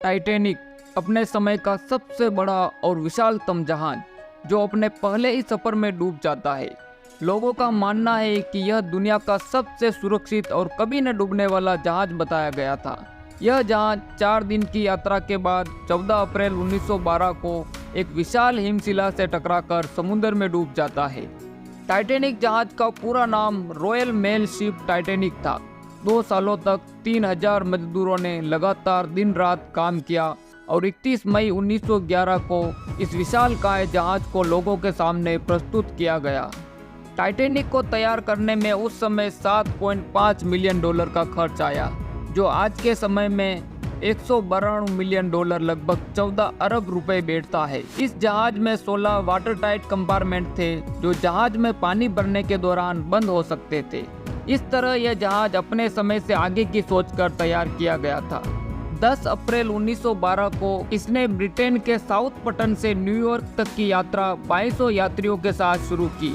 Titanic अपने समय का सबसे बड़ा और विशालतम जहाज जो अपने पहले ही सफर में डूब जाता है। लोगों का मानना है कि यह दुनिया का सबसे सुरक्षित और कभी न डूबने वाला जहाज बताया गया था। यह जहाज 4 दिन की यात्रा के बाद 14 अप्रैल 1912 को एक विशाल हिमशिला से टकराकर समुद्र में डूब जाता है। टाइटैनिक जहाज का पूरा नाम रॉयल मेल शिप टाइटैनिक था। 2 सालों तक 3000 मजदूरों ने लगातार दिन रात काम किया और 31 मई 1911 को इस विशालकाय जहाज को लोगों के सामने प्रस्तुत किया गया। टाइटैनिक को तैयार करने में उस समय $7.5 मिलियन का खर्च आया, जो आज के समय में $192 मिलियन लगभग 14 अरब रुपए बैठता है। इस जहाज में 16 वाटर टाइट कंपार्टमेंट थे जो जहाज में पानी भरने के दौरान बंद हो सकते थे। इस तरह यह जहाज अपने समय से आगे की सोचकर तैयार किया गया था। 10 अप्रैल 1912 को इसने ब्रिटेन के साउथम्पटन से न्यूयॉर्क तक की यात्रा 2200 यात्रियों के साथ शुरू की।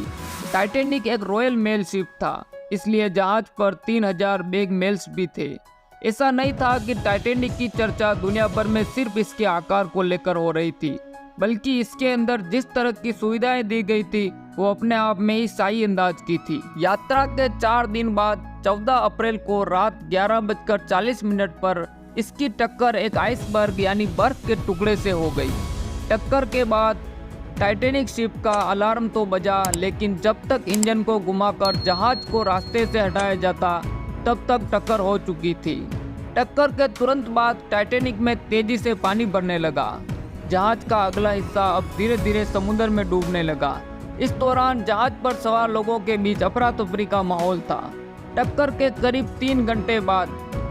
टाइटैनिक एक रॉयल मेल शिप था, इसलिए जहाज पर 3000 बैग मेल्स भी थे। ऐसा नहीं था कि टाइटैनिक की चर्चा दुनिया भर में सिर्फ इसके आकार को लेकर हो रही थी, बल्कि इसके अंदर जिस तरह की सुविधाएं दी गई थी वो अपने आप में ही शाही अंदाज की थी। यात्रा के 4 दिन बाद 14 अप्रैल को रात 11:40 पर इसकी टक्कर एक आइसबर्ग यानी बर्फ के टुकड़े से हो गई। टक्कर के बाद टाइटैनिक शिप का अलार्म तो बजा, लेकिन जब तक इंजन को घुमाकर जहाज को रास्ते से हटाया जाता तब तक टक्कर हो चुकी थी। टक्कर के तुरंत बाद टाइटैनिक में तेजी से पानी भरने लगा। जहाज का अगला हिस्सा अब धीरे धीरे समुद्र में डूबने लगा। इस दौरान जहाज पर सवार लोगों के बीच अफरा तफरी का माहौल था। टक्कर के करीब 3 घंटे बाद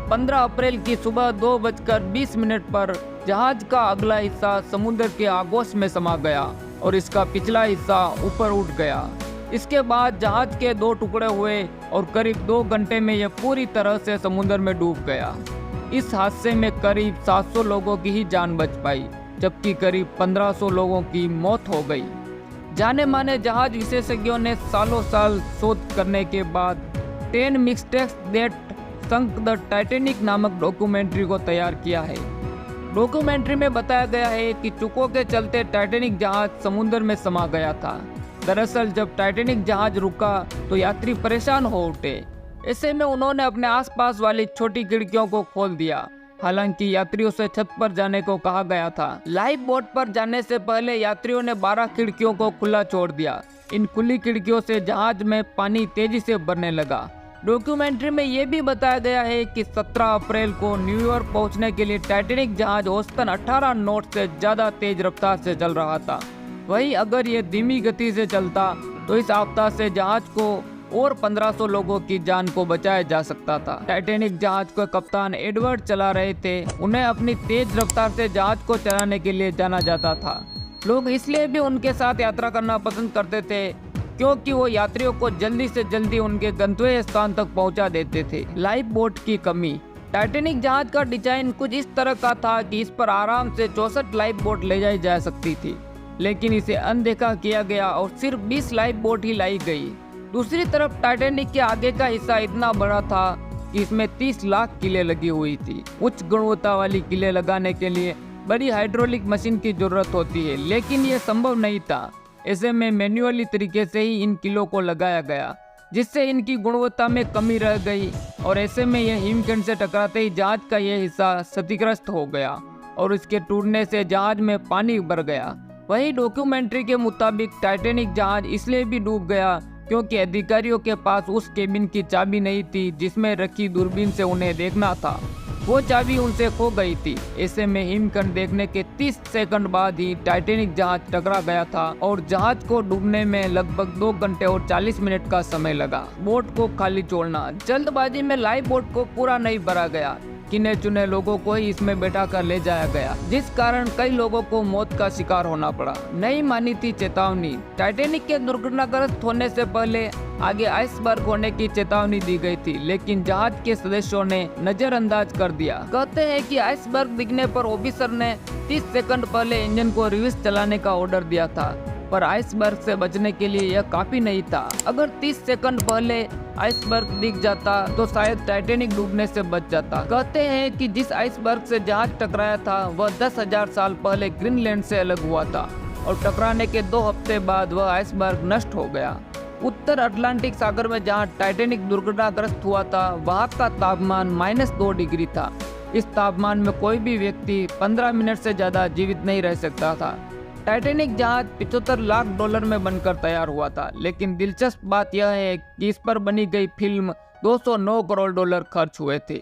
15 अप्रैल की सुबह 2:20 पर जहाज का अगला हिस्सा समुद्र के आगोश में समा गया और इसका पिछला हिस्सा ऊपर उठ गया। इसके बाद जहाज के 2 टुकड़े हुए और करीब 2 घंटे में यह पूरी तरह से समुद्र में डूब गया। इस हादसे में करीब 700 लोगों की ही जान बच पाई, जबकि करीब 1500 लोगों की मौत हो गई। जाने माने जहाज विशेषज्ञों ने सालों साल शोध करने के बाद 10 mistakes that sunk the Titanic नामक डॉक्यूमेंट्री को तैयार किया है। डॉक्यूमेंट्री में बताया गया है कि चूकों के चलते टाइटैनिक जहाज समुद्र में समा गया था। दरअसल जब टाइटैनिक जहाज रुका तो यात्री परेशान हो उठे। ऐसे में उन्होंने अपने आसपास वाली छोटी खिड़कियों को खोल दिया। हालांकि यात्रियों से छत पर जाने को कहा गया था। लाइफ बोट पर जाने से पहले यात्रियों ने 12 खिड़कियों को खुला छोड़ दिया। इन खुली खिड़कियों से जहाज में पानी तेजी से भरने लगा। डॉक्यूमेंट्री में यह भी बताया गया है कि 17 अप्रैल को न्यूयॉर्क पहुंचने के लिए टाइटैनिक जहाज औसतन 18 नॉट से ज्यादा तेज रफ्तार से चल रहा था। वहीं अगर ये धीमी गति से चलता तो इस आपदा से जहाज को और 1500 लोगों की जान को बचाया जा सकता था। टाइटैनिक जहाज को कप्तान एडवर्ड चला रहे थे। उन्हें अपनी तेज रफ्तार से जहाज को चलाने के लिए जाना जाता था। लोग इसलिए भी उनके साथ यात्रा करना पसंद करते थे क्योंकि वो यात्रियों को जल्दी से जल्दी उनके गंतव्य स्थान तक पहुंचा देते थे। लाइफ बोट की कमी। टाइटैनिक जहाज का डिजाइन कुछ इस तरह का था कि इस पर आराम से 64 लाइफ बोट ले जाई जा सकती थी, लेकिन इसे अनदेखा किया गया और सिर्फ 20 लाइफ बोट ही लाई गई। दूसरी तरफ टाइटैनिक के आगे का हिस्सा इतना बड़ा था कि इसमें 30 लाख किलें लगी हुई थी। उच्च गुणवत्ता वाली किलें लगाने के लिए बड़ी हाइड्रोलिक मशीन की जरूरत होती है, लेकिन यह संभव नहीं था। ऐसे में मैन्युअली तरीके से ही इन किलों को लगाया गया, जिससे इनकी गुणवत्ता में कमी रह गई और ऐसे में यह हिमखंड से टकराते ही जहाज का यह हिस्सा क्षतिग्रस्त हो गया और इसके टूटने से जहाज में पानी भर गया। वही डॉक्यूमेंट्री के मुताबिक टाइटैनिक जहाज इसलिए भी डूब गया क्योंकि अधिकारियों के पास उस केबिन की चाबी नहीं थी जिसमें रखी दूरबीन से उन्हें देखना था। वो चाबी उनसे खो गई थी। ऐसे में हिमखंड देखने के 30 सेकंड बाद ही टाइटैनिक जहाज टकरा गया था और जहाज को डूबने में लगभग 2 घंटे और 40 मिनट का समय लगा। बोट को खाली छोड़ना। जल्दबाजी में लाइफ बोट को पूरा नहीं भरा गया। गिने चुने लोगों को ही इसमें बैठा कर ले जाया गया, जिस कारण कई लोगों को मौत का शिकार होना पड़ा। नहीं मानी थी चेतावनी। टाइटैनिक के दुर्घटनाग्रस्त होने से पहले आगे आइसबर्ग होने की चेतावनी दी गई थी, लेकिन जहाज के सदस्यों ने नजरअंदाज कर दिया। कहते हैं कि आइसबर्ग दिखने पर ऑफिसर ने 30 सेकंड पहले इंजन को रिवर्स चलाने का ऑर्डर दिया था, पर आइसबर्ग से बचने के लिए यह काफी नहीं था। अगर 30 सेकंड पहले आइसबर्ग दिख जाता तो शायद टाइटैनिक डूबने से बच जाता। कहते हैं कि जिस आइसबर्ग से जहाज टकराया था वह 10,000 साल पहले ग्रीनलैंड से अलग हुआ था और टकराने के 2 हफ्ते बाद वह आइसबर्ग नष्ट हो गया। उत्तर अटलांटिक सागर में जहां टाइटैनिक दुर्घटनाग्रस्त हुआ था वहां का तापमान -2 डिग्री था। इस तापमान में कोई भी व्यक्ति 15 मिनट से ज्यादा जीवित नहीं रह सकता था। टाइटैनिक जहाज 75 लाख डॉलर में बनकर तैयार हुआ था, लेकिन दिलचस्प बात यह है कि इस पर बनी गई फिल्म $209 करोड़ खर्च हुए थे।